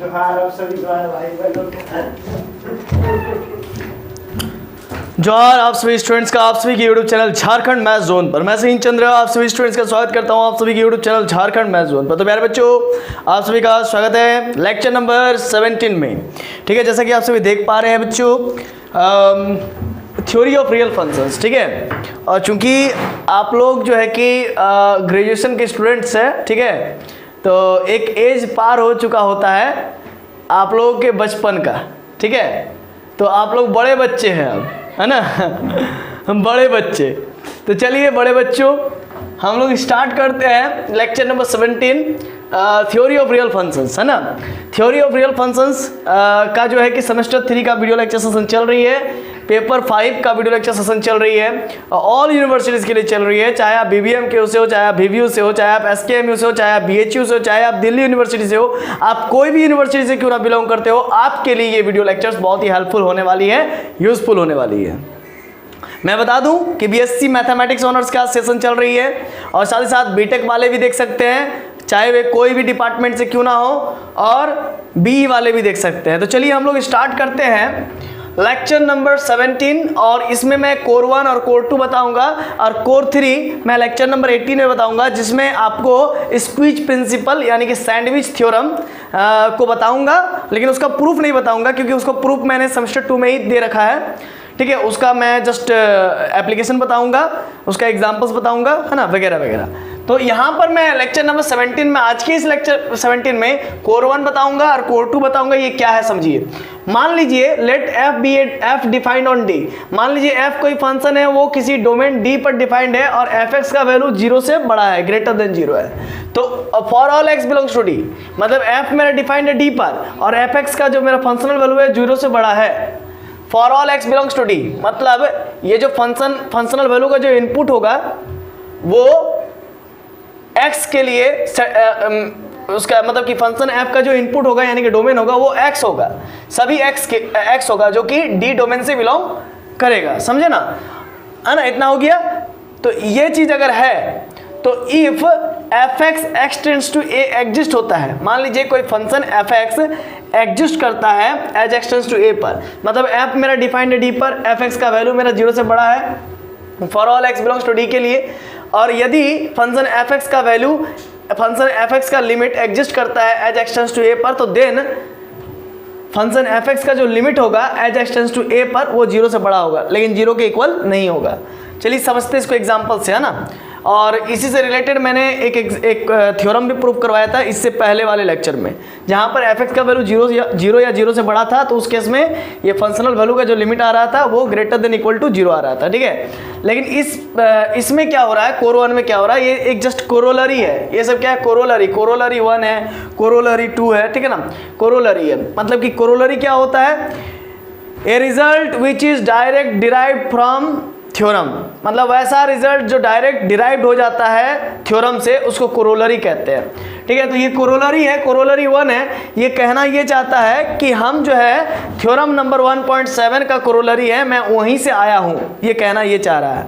जोहार आप सभी भाई बहनों को। जोहार आप सभी स्टूडेंट्स का आप सभी के YouTube channel Jharkhand math zone पर मैं सही चंद्र आप सभी स्टूडेंट्स का स्वागत करता हूं आप सभी के YouTube channel Jharkhand math zone पर। तो प्यारे बच्चों आप सभी का स्वागत है लेक्चर नंबर 17 में। ठीक है, जैसा कि आप सभी देख पा रहे हैं बच्चों थ्योरी ऑफ रियल फंक्शंस। ठीक है, और चूंकि आप लोग जो है कि ग्रेजुएशन के स्टूडेंट्स हैं, ठीक है, तो एक एज पार हो चुका होता है आप लोगों के बचपन का। ठीक है, तो आप लोग बड़े बच्चे हैं अब, है ना हम बड़े बच्चे। तो चलिए बड़े बच्चों हम लोग स्टार्ट करते हैं lecture number 17 theory of real functions, है ना। थ्योरी ऑफ रियल फंक्शंस का जो है कि सेमेस्टर 3 का वीडियो लेक्चर सेशन चल रही है, पेपर 5 का वीडियो लेक्चर सेशन चल रही है, ऑल यूनिवर्सिटीज़ के लिए चल रही है, चाहे आप बीबीएम के से हो, चाहे आप बीबीयू से हो, चाहे आप एसकेएमयू से हो, चाहे आप बीएचयू से हो, चाहे आप दिल्ली यूनिवर्सिटी से हो, आप कोई भी यूनिवर्सिटी से क्यों ना बिलोंग करते हो, आपके लिए ये वीडियो लेक्चर्स बहुत ही हेल्पफुल होने वाली है, यूजफुल होने वाली है। मैं बता दूं कि बीएससी मैथमेटिक्स ऑनर्स का सेशन चल रही है और साथ ही साथ बीटेक वाले भी देख सकते हैं, चाहे वे कोई भी डिपार्टमेंट से क्यों ना हो, और बीई वाले भी देख सकते हैं। तो चलिए हम लोग स्टार्ट करते हैं लेक्चर नंबर 17 और इसमें मैं कोर 1 और कोर 2 बताऊंगा और कोर 3 मैं लेक्चर नंबर 18 में बताऊंगा, जिसमें आपको स्पीच प्रिंसिपल यानी कि सैंडविच थ्योरम को बताऊंगा, लेकिन उसका प्रूफ नहीं बताऊंगा क्योंकि उसका प्रूफ मैंने सेमेस्टर 2 में ही दे रखा है। ठीक है, उसका मैं जस्ट एप्लीकेशन बताऊंगा, उसका एग्जांपल्स बताऊंगा, है ना, वगैरह वगैरह। तो यहाँ पर मैं लेक्चर नंबर 17 में आज के इस लेक्चर 17 में कोर 1 बताऊंगा और कोर 2 बताऊंगा। ये क्या है समझिए। मान लीजिए let F be F defined on D. मान लीजिए एफ कोई फंक्शन है, वो किसी डोमेन डी पर डिफाइंड है और एफ एक्स का वैल्यू 0 से बड़ा है, ग्रेटर देन 0 है। तो for all x belongs to D, मतलब एफ मेरा डिफाइंड है डी पर और एफ एक्स का जो मेरा फंक्शनल वैल्यू है 0 से बड़ा है। For all x belongs to D मतलब ये जो फंक्शनल वैल्यू का जो इनपुट होगा वो एक्स के लिए उसका मतलब कि फंक्शन एफ का जो इनपुट होगा यानी कि डोमेन होगा वो एक्स होगा, सभी एक्स होगा जो कि डी डोमेन से बिलोंग करेगा, समझे ना, है ना। इतना हो गया। तो ये चीज अगर है तो if F x x tends to A exist होता है, मान लीजिए कोई फंक्शन एफ एक्स एग्जिस्ट करता है एज एक्स टेंड्स टू ए पर, मतलब एफ मेरा डिफाइंड है डी पर, एफ एक्स का वैल्यू मेरा 0 से बड़ा है for all x belongs to D के लिए, और यदि फंक्शन एफ एक्स का वैल्यू फंक्शन एफ एक्स का लिमिट एग्जिस्ट करता है एज एक्स टेंड्स टू ए पर, तो देन फंक्शन एफ एक्स का जो लिमिट होगा एज एक्स टेंड्स टू ए पर वो 0 से बड़ा होगा, लेकिन 0 के इक्वल नहीं होगा। चलिए समझते हैं इसको एग्जाम्पल से, है ना। और इसी से रिलेटेड मैंने एक थ्योरम भी प्रूव करवाया था इससे पहले वाले लेक्चर में, जहाँ पर एफ एक्स का वैल्यू 0 या 0 से बड़ा था, तो उस केस में ये फंक्शनल वैल्यू का जो लिमिट आ रहा था वो ग्रेटर देन इक्वल टू 0 आ रहा था। ठीक है, लेकिन इसमें क्या हो रहा है, कोर 1 में क्या हो रहा है, ये एक जस्ट कोरोलरी है। ये सब क्या है, कोरोलरी 1 है, कोरोलरी 2 है, ठीक है ना, कोरोलरी है। मतलब कि कोरोलरी क्या होता है, a result which is direct derived from theorem, मतलब वैसा रिजल्ट जो डायरेक्ट डिराइव्ड हो जाता है थ्योरम से, उसको कोरोलरी कहते हैं। ठीक है, तो ये कोरोलरी है, कोरोलरी 1 है। ये कहना ये चाहता है कि हम जो है थ्योरम नंबर 1.7 का कोरोलरी है, मैं वहीं से आया हूँ, ये कहना ये चाह रहा है,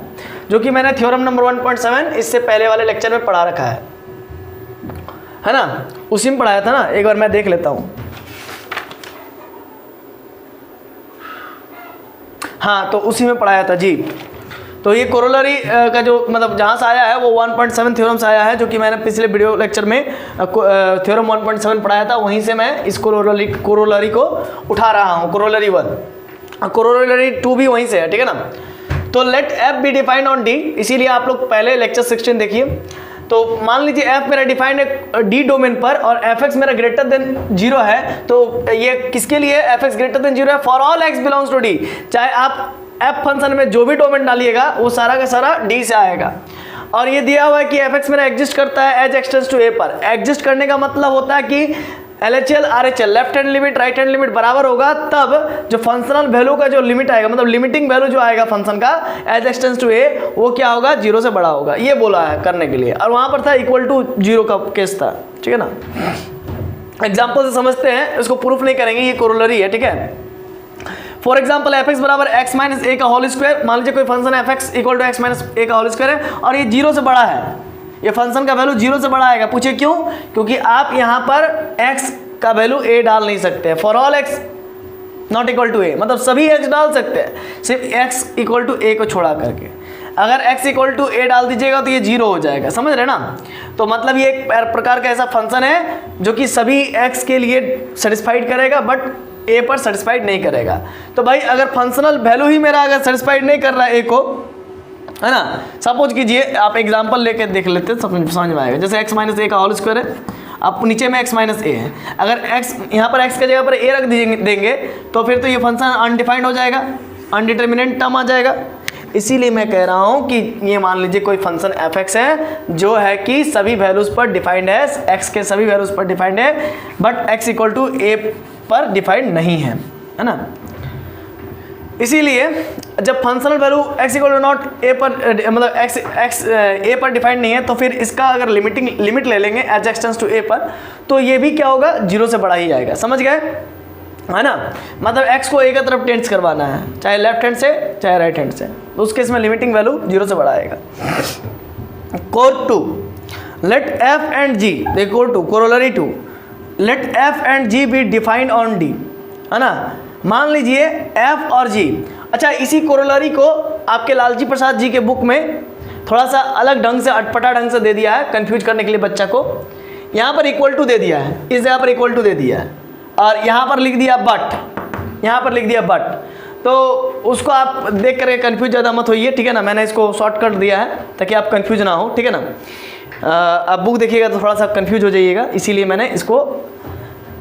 जो कि मैंने थ्योरम नंबर 1.7 इससे पहले वाले लेक्चर में पढ़ा रखा है ना, उसी में पढ़ाया था ना। एक बार मैं देख लेता हूँ। हाँ, तो उसी में पढ़ाया था जी। तो ये कोरोलरी का जो मतलब जहाँ से आया है वो 1.7 थ्योरम से आया है, जो कि मैंने पिछले वीडियो लेक्चर में थ्योरम 1.7 पढ़ाया था, वहीं से मैं इस कोरोलरी को उठा रहा हूँ, कोरोलरी 1। कोरोलरी 2 भी वहीं से है, ठीक है ना। तो let F be defined on d, इसीलिए आप लोग पहले लेक्चर 16 देखिए। तो मान लीजिए एफ मेरा डिफाइंड है डी डोमेन पर और एफ एक्स मेरा ग्रेटर देन 0 है, तो ये किसके लिए एफ एक्स ग्रेटर देन 0 है, for all x belongs to d. चाहे आप एफ फंक्शन में जो भी डोमेन डालिएगा वो सारा का सारा डी से आएगा। और ये दिया हुआ है कि एफ एक्स मेरा एग्जिस्ट करता है एज एक्स टेंड्स टू ए पर। एग्जिस्ट करने का मतलब होता है कि LHL RHL left hand limit right hand limit बराबर होगा, तब जो फंक्शनल वैल्यू का जो लिमिट आएगा, मतलब लिमिटिंग वैल्यू जो आएगा फंक्शन का एज एक्स टेंड्स टू ए, वो क्या होगा, 0 से बड़ा होगा। ये बोला है करने के लिए, और वहां पर था इक्वल टू 0 का केस था, ठीक है ना। एग्जाम्पल से समझते हैं, इसको प्रूफ नहीं करेंगे, ये कोरोलरी है, ठीक है। फॉर एग्जाम्पल एफ एक्स बराबर एक्स माइनस ए का होल स्क्वायर, मान लीजिए कोई function F X equal to X minus A का होल स्क्वायर है और ये 0 से बड़ा है, ये फंक्शन का वैल्यू 0 से बड़ा आएगा। पूछे क्यों, क्योंकि आप यहाँ पर एक्स का वैल्यू a डाल नहीं सकते। For all x not equal to a, मतलब सभी x डाल सकते हैं, सिर्फ x इक्वल टू a को छोड़ा करके। अगर x इक्वल टू a डाल दीजिएगा तो ये 0 हो जाएगा, समझ रहे ना। तो मतलब ये एक प्रकार का ऐसा फंक्शन है जो कि सभी x के लिए सेटिस्फाइड करेगा बट a पर सेटिस्फाइड नहीं करेगा। तो भाई अगर फंक्शनल वैल्यू ही मेरा अगर सेटिस्फाइड नहीं कर रहा है a को, है ना, सपोज कीजिए आप एग्जांपल लेके देख लेते हैं, समझ में आएगा। जैसे x माइनस ए का होल स्क्वायर है, आप नीचे में x माइनस ए है, अगर x यहाँ पर x की जगह पर a रख देंगे तो फिर तो ये फंक्शन अनडिफाइंड हो जाएगा, अनडिटर्मिनेंट टर्म आ जाएगा। इसीलिए मैं कह रहा हूँ कि ये मान लीजिए कोई फंक्शन f(x) है जो है कि सभी वैल्यूज़ पर डिफाइंड है, x के सभी वैल्यूज़ पर डिफाइंड है but x equal to a पर डिफाइंड नहीं है ना। इसीलिए जब functional value x equal to not a पर मतलब x a पर डिफाइंड नहीं है तो फिर इसका अगर लिमिट ले लेंगे एज एक्सटेंस टू a पर, तो ये भी क्या होगा, 0 से बड़ा ही आएगा, समझ गए, है ना। मतलब x को a की तरफ टेंड्स करवाना है, चाहे लेफ्ट हैंड से चाहे राइट हैंड से, तो उस केस में लिमिटिंग वैल्यू 0 से बड़ा आएगा। Cor 2, let f and g equal to corollary 2, let f and g be defined on d, है ना। मान लीजिए f और g, अच्छा इसी कोरोलरी को आपके लालजी प्रसाद जी के बुक में थोड़ा सा अलग ढंग से अटपटा ढंग से दे दिया है, कंफ्यूज करने के लिए बच्चा को। यहाँ पर इक्वल टू दे दिया है, इस जगह पर इक्वल टू दे दिया है और यहाँ पर लिख दिया बट, यहाँ पर लिख दिया बट, तो उसको आप देख करके कंफ्यूज ज़्यादा मत होइए, ठीक है ना। मैंने इसको शॉर्ट कर दिया है ताकि आप कंफ्यूज ना हो, ठीक है ना। आप बुक देखिएगा तो थोड़ा सा कंफ्यूज हो जाइएगा, इसीलिए मैंने इसको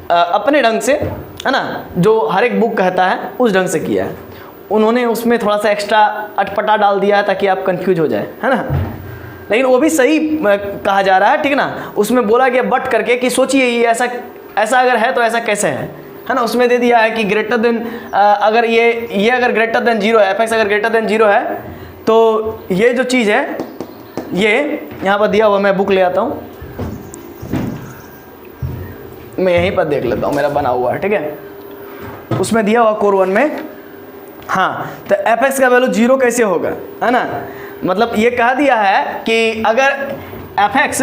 अपने ढंग से, है ना, जो हर एक बुक कहता है उस ढंग से किया है। उन्होंने उसमें थोड़ा सा एक्स्ट्रा अटपटा डाल दिया है ताकि आप कंफ्यूज हो जाए, है ना, लेकिन वो भी सही कहा जा रहा है, ठीक है ना। उसमें बोला गया बट करके कि सोचिए ये ऐसा अगर है तो ऐसा कैसे है ना। उसमें दे दिया है कि ग्रेटर देन, अगर ये अगर ग्रेटर देन 0 है, f(x) अगर ग्रेटर देन 0 है तो ये जो चीज़ है ये यहाँ पर दिया हुआ, मैं बुक ले आता हूँ, मैं यहीं पर देख लेता हूँ, मेरा बना हुआ है, ठीक है। उसमें दिया हुआ कोर 1 में, हाँ, तो f(x) का वैल्यू 0 कैसे होगा, है ना। मतलब ये कहा दिया है कि अगर f(x)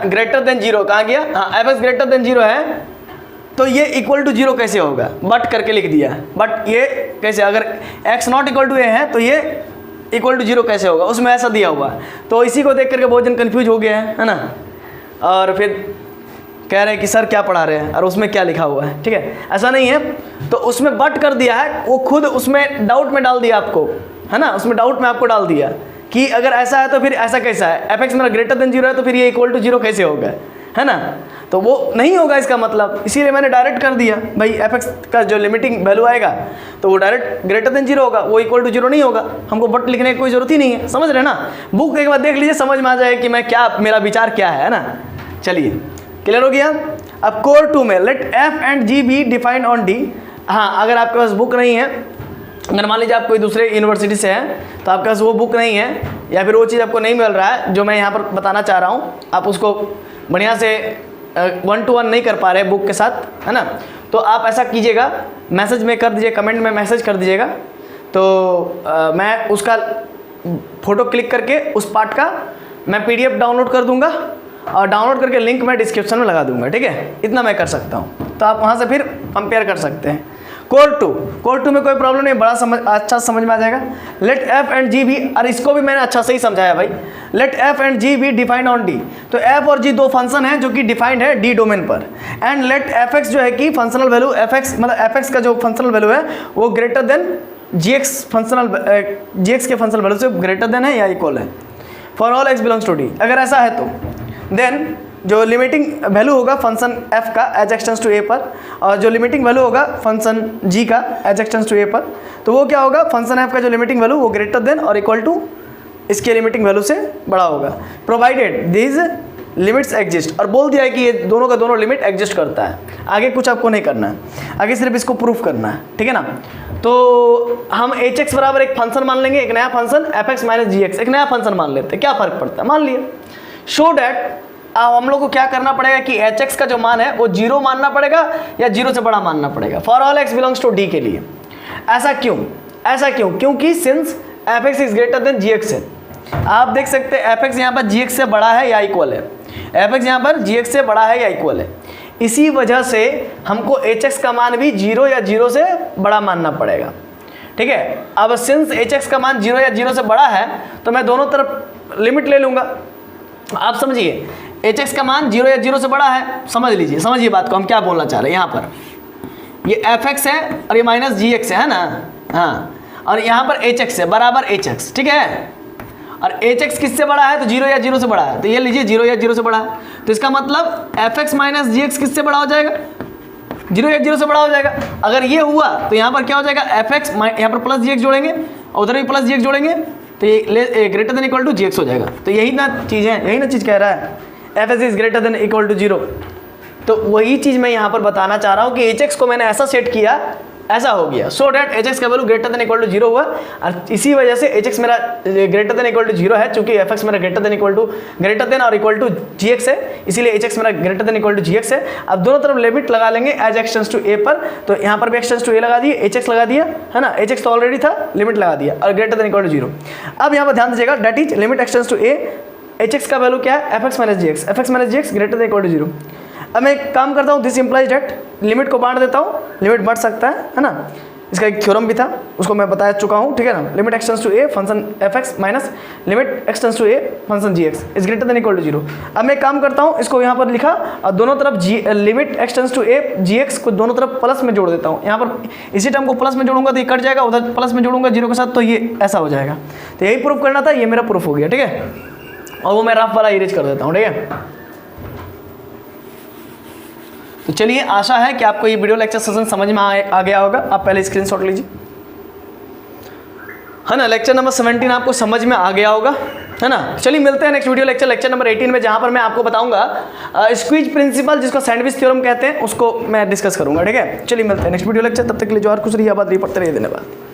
ग्रेटर देन 0, कहाँ गया, हाँ, f(x) ग्रेटर देन 0 है तो ये इक्वल टू 0 कैसे होगा, बट करके लिख दिया। बट ये कैसे, अगर x not equal to a है तो ये इक्वल टू 0 कैसे होगा, उसमें ऐसा दिया हुआ। तो इसी को देख करके बहुत जन कन्फ्यूज हो गया है ना, और फिर कह रहे हैं कि सर क्या पढ़ा रहे हैं और उसमें क्या लिखा हुआ है, ठीक है। ऐसा नहीं है, तो उसमें बट कर दिया है, वो खुद उसमें डाउट में डाल दिया आपको, है ना, उसमें डाउट में आपको डाल दिया कि अगर ऐसा है तो फिर ऐसा कैसा है, f(x) मेरा ग्रेटर देन 0 है तो फिर ये इक्वल टू 0 कैसे होगा, है ना। तो वो नहीं होगा इसका मतलब, इसीलिए मैंने डायरेक्ट कर दिया भाई f(x) का जो लिमिटिंग वैल्यू आएगा तो वो डायरेक्ट ग्रेटर देन 0 होगा, वो इक्वल टू 0 नहीं होगा। हमको बट लिखने की कोई ज़रूरत ही नहीं है, समझ रहे ना। बुक एक बार देख लीजिए, समझ में आ जाए कि मैं क्या, मेरा विचार क्या है ना। चलिए क्लियर हो गया। अब कोर 2 में let f and g be defined on d, हाँ, अगर आपके पास बुक नहीं है, अगर मान लीजिए आप कोई दूसरे यूनिवर्सिटी से हैं तो आपके पास वो बुक नहीं है या फिर वो चीज़ आपको नहीं मिल रहा है जो मैं यहाँ पर बताना चाह रहा हूँ, आप उसको बढ़िया से 1-to-1 नहीं कर पा रहे बुक के साथ, है ना, तो आप ऐसा कीजिएगा, मैसेज में कर दीजिए, कमेंट में मैसेज कर दीजिएगा, तो मैं उसका फ़ोटो क्लिक करके उस पार्ट का मैं PDF डाउनलोड कर दूँगा और डाउनलोड करके लिंक मैं डिस्क्रिप्शन में लगा दूँगा, ठीक है। इतना मैं कर सकता हूँ, तो आप वहाँ से फिर कंपेयर कर सकते हैं। कोर 2 में कोई प्रॉब्लम नहीं, बड़ा अच्छा समझ में आ जाएगा। लेट f एंड g भी, और इसको भी मैंने अच्छा से ही समझाया भाई। लेट f एंड g भी डिफाइंड ऑन d, तो f और g दो फंक्शन हैं जो कि डिफाइंड है d डोमेन पर। एंड लेट f(x) जो है कि फंक्शनल वैल्यू f(x) मतलब f(x) का जो फंक्शनल वैल्यू है वो ग्रेटर देन gx के फंक्शनल वैल्यू से ग्रेटर देन है या इक्वल है for all x belongs to d। अगर ऐसा है तो देन जो लिमिटिंग वैल्यू होगा फंक्शन f का एज एक्सटेंस टू a पर, और जो लिमिटिंग वैल्यू होगा फंक्शन g का एज एक्सटेंस टू a पर, तो वो क्या होगा, फंक्शन f का जो लिमिटिंग वैल्यू वो ग्रेटर देन और इक्वल टू इसके लिमिटिंग वैल्यू से बड़ा होगा, प्रोवाइडेड दीज लिमिट्स एग्जिस्ट। और बोल दिया है कि ये दोनों का दोनों लिमिट एग्जिस्ट करता है। आगे कुछ आपको नहीं करना है, आगे सिर्फ इसको प्रूफ करना है, ठीक है ना। तो हम hx बराबर एक फंक्शन मान लेंगे, एक नया फंक्शन f(x) माइनस gx, एक नया फंक्शन मान लेते हैं, क्या फ़र्क पड़ता है, मान लिए। शो डैट अब हम लोग को क्या करना पड़ेगा कि hx का जो मान है वो 0 मानना पड़ेगा या 0 से बड़ा मानना पड़ेगा for all x belongs to d के लिए। ऐसा क्यों, क्योंकि since f(x) is greater than gx है। आप देख सकते हैं f(x) यहाँ पर gx से बड़ा है या इक्वल है, f(x) यहाँ पर gx से बड़ा है या इक्वल है। इसी वजह से हमको एच एक्स का मान भी 0 या 0 से बड़ा मानना पड़ेगा, ठीक है। अब सिंस एच एक्स का मान 0 या 0 से बड़ा है तो मैं दोनों तरफ लिमिट ले लूँगा। आप समझिए, एच एक्स का मान 0 या 0 से बड़ा है, समझ लीजिए, समझिए बात को हम क्या बोलना चाह रहे हैं। यहाँ पर ये एफ एक्स है और ये माइनस जी एक्स है ना, हाँ, और यहाँ पर एच एक्स है बराबर एच एक्स, ठीक है। और एच एक्स किससे बड़ा है? तो 0 या 0 से बड़ा है, तो ये लीजिए 0 या 0 से बड़ा है, तो इसका मतलब F x minus g x किससे बड़ा हो जाएगा? 0 या 0 से बड़ा हो जाएगा। अगर ये हुआ तो यहाँ पर क्या हो जाएगा? एफ एक्स, यहाँ पर प्लस जी एक्स जोड़ेंगे और उधर भी प्लस जी एक्स जोड़ेंगे तो ये greater than equal to g x हो जाएगा। तो यही ना चीज़ है, यही ना चीज़ कह रहा है, f x is greater than equal to 0। तो वही चीज़ मैं यहाँ पर बताना चाह रहा हूँ कि एच एक्स को मैंने ऐसा सेट किया, ऐसा हो गया, सो डैट एच एक्स का value greater than equal to 0 हुआ, और इसी वजह से एच एक्स मेरा ग्रेटर देन इक्वल टू 0 है, चूंकि एफ एक्स मेरा ग्रेटर देन और इक्वल टू जी एक्स है, इसीलिए एच एक्स मेरा greater than equal to g x है। अब दोनों तरफ लिमिट लगा लेंगे एज एक्स टेंड्स टू ए पर, तो यहाँ पर भी एक्स टेंड्स टू ए लगा दिए, एच एक्स लगा दिया है ना, एच एक्स तो ऑलरेडी था, लिमिट लगा दिया और ग्रेटर देन इक्वल टू 0। अब यहाँ पर ध्यान दीजिएगा, that is limit x tends to a, h x का वैल्यू क्या है? F x minus g x, f x minus g x greater than equal to 0। अब मैं एक काम करता हूँ, दिस इम्प्लाइज डेट, लिमिट को बांट देता हूँ, लिमिट बढ़ सकता है ना, इसका एक थ्योरम भी था, उसको मैं बता चुका हूँ, ठीक है ना। Limit x tends to a function F x minus limit x tends to a function g x is greater than equal to 0। अब मैं काम करता हूँ, इसको यहाँ पर लिखा और दोनों तरफ limit x tends to a g x को दोनों तरफ प्लस में जोड़ देता हूँ। यहाँ पर इसी टर्म को प्लस में जोड़ूंगा तो ये कट जाएगा, उधर प्लस में जोड़ूंगा 0 के साथ तो ये ऐसा हो जाएगा। तो यही प्रूफ करना था, ये मेरा प्रूफ हो गया, ठीक है। और वो मैं रफ वाला इरेज कर देता हूँ, ठीक है। तो चलिए, आशा है कि आपको ये वीडियो लेक्चर सेशन समझ में आ गया होगा। आप पहले स्क्रीनशॉट लीजिए, है ना। लेक्चर नंबर 17 आपको समझ में आ गया होगा, है ना। चलिए मिलते हैं नेक्स्ट वीडियो लेक्चर नंबर 18 में, जहाँ पर मैं आपको बताऊंगा स्क्वीज प्रिंसिपल, जिसको सैंडविच थ्योरम कहते हैं, उसको मैं डिस्कस करूंगा, ठीक है। चलिए मिलते हैं नेक्स्ट वीडियो लेक्चर, तब तक के लिए जो और कुछ रही बात रही पढ़ते रहिए, धन्यवाद।